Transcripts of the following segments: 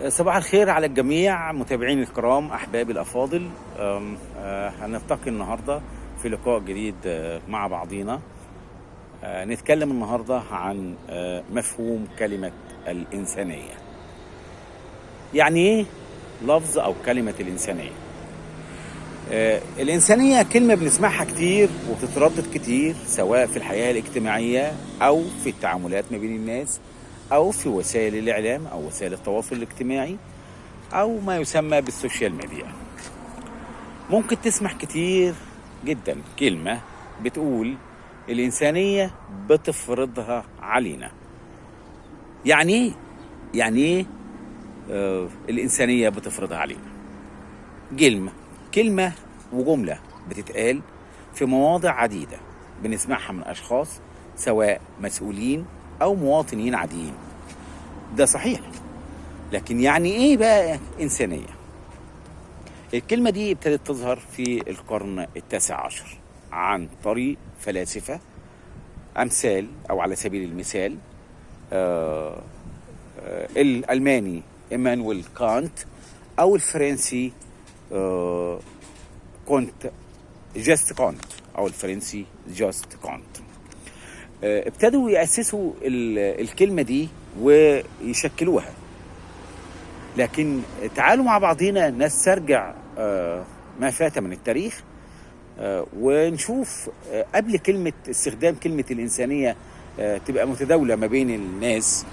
صباح الخير على الجميع متابعين الكرام أحبابي الأفاضل. هنلتقي النهاردة في لقاء جديد مع بعضينا. نتكلم النهاردة عن مفهوم كلمة الإنسانية. يعني إيه لفظ أو كلمة الإنسانية؟ الإنسانية كلمة بنسمعها كتير وبتتردد كتير، سواء في الحياة الاجتماعية أو في التعاملات ما بين الناس أو في وسائل الإعلام أو وسائل التواصل الاجتماعي أو ما يسمى بالسوشيال ميديا. ممكن تسمع كتير جدا كلمة بتقول الإنسانية بتفرضها علينا. يعني إيه الإنسانية بتفرضها علينا؟ كلمة وجملة بتتقال في مواضع عديدة، بنسمعها من أشخاص سواء مسؤولين أو مواطنين عاديين. ده صحيح، لكن يعني إيه بقى إنسانية؟ الكلمة دي ابتدت تظهر في القرن ال19 عن طريق فلاسفة أمثال، أو على سبيل المثال الألماني إيمانويل كانت، أو الفرنسي جاست كانت، أو الفرنسي جاست كانت. ابتدوا يأسسوا الكلمة دي ويشكلوها. لكن تعالوا مع بعضينا نسترجع ما فات من التاريخ ونشوف قبل استخدام كلمة الإنسانية تبقى متداولة ما بين الناس.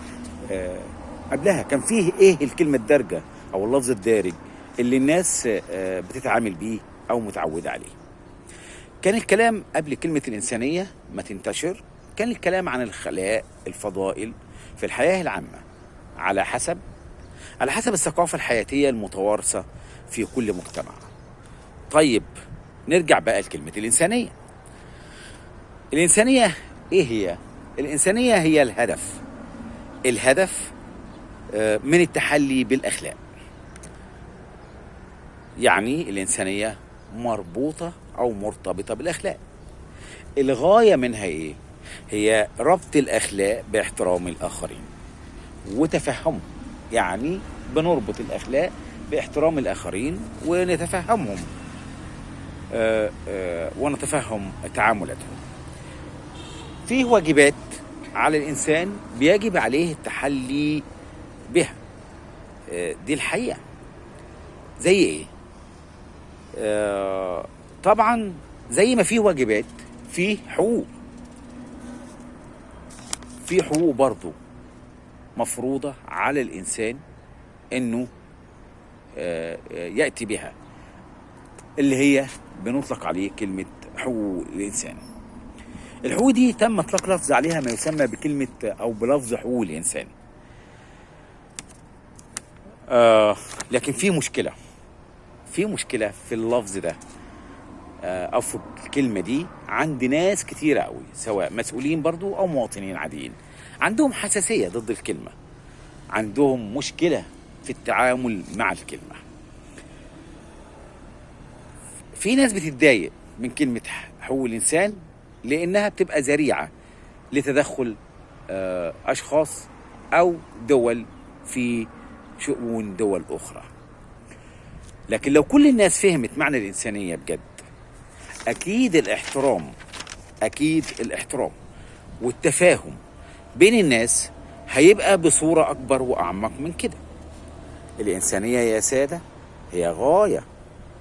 قبلها كان فيه إيه الكلمة الدارجة أو اللفظ الدارج اللي الناس بتتعامل بيه أو متعودة عليه. كان الكلام قبل كلمة الإنسانية ما تنتشر، كان الكلام عن الخلاء، الفضائل في الحياة العامة على حسب الثقافة الحياتية المتوارثة في كل مجتمع. طيب نرجع بقى لكلمة الإنسانية. الإنسانية إيه هي؟ الإنسانية هي الهدف من التحلي بالأخلاق. يعني الإنسانية مربوطة أو مرتبطة بالأخلاق. الغاية منها إيه؟ هي ربط الأخلاق باحترام الآخرين وتفهمهم. يعني بنربط الأخلاق باحترام الآخرين ونتفهمهم ونتفهم تعاملاتهم. فيه واجبات على الإنسان بيجب عليه التحلي بها. دي الحقيقة. زي إيه؟ طبعا زي ما فيه واجبات فيه حقوق. في حقوق برضو مفروضة على الإنسان إنه يأتي بها، اللي هي بنطلق عليه كلمة حقوق الإنسان. الحقوق دي تم إطلاق لفظ عليها ما يسمى بكلمة أو بلفظ حقوق الإنسان. لكن في مشكلة في اللفظ ده أو في الكلمة دي عند ناس كتيرة قوي، سواء مسؤولين برضو أو مواطنين عاديين. عندهم حساسية ضد الكلمة، عندهم مشكلة في التعامل مع الكلمة. في ناس بتتضايق من كلمة حقوق الإنسان لأنها بتبقى ذريعة لتدخل أشخاص أو دول في شؤون دول أخرى. لكن لو كل الناس فهمت معنى الإنسانية بجد، أكيد الاحترام والتفاهم بين الناس هيبقى بصورة أكبر وأعمق من كده. الإنسانية يا سادة هي غاية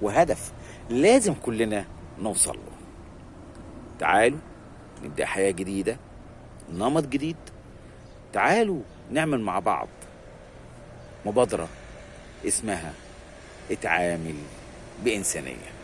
وهدف لازم كلنا نوصل له. تعالوا نبدأ حياة جديدة، نمط جديد. تعالوا نعمل مع بعض مبادرة اسمها اتعامل بإنسانية.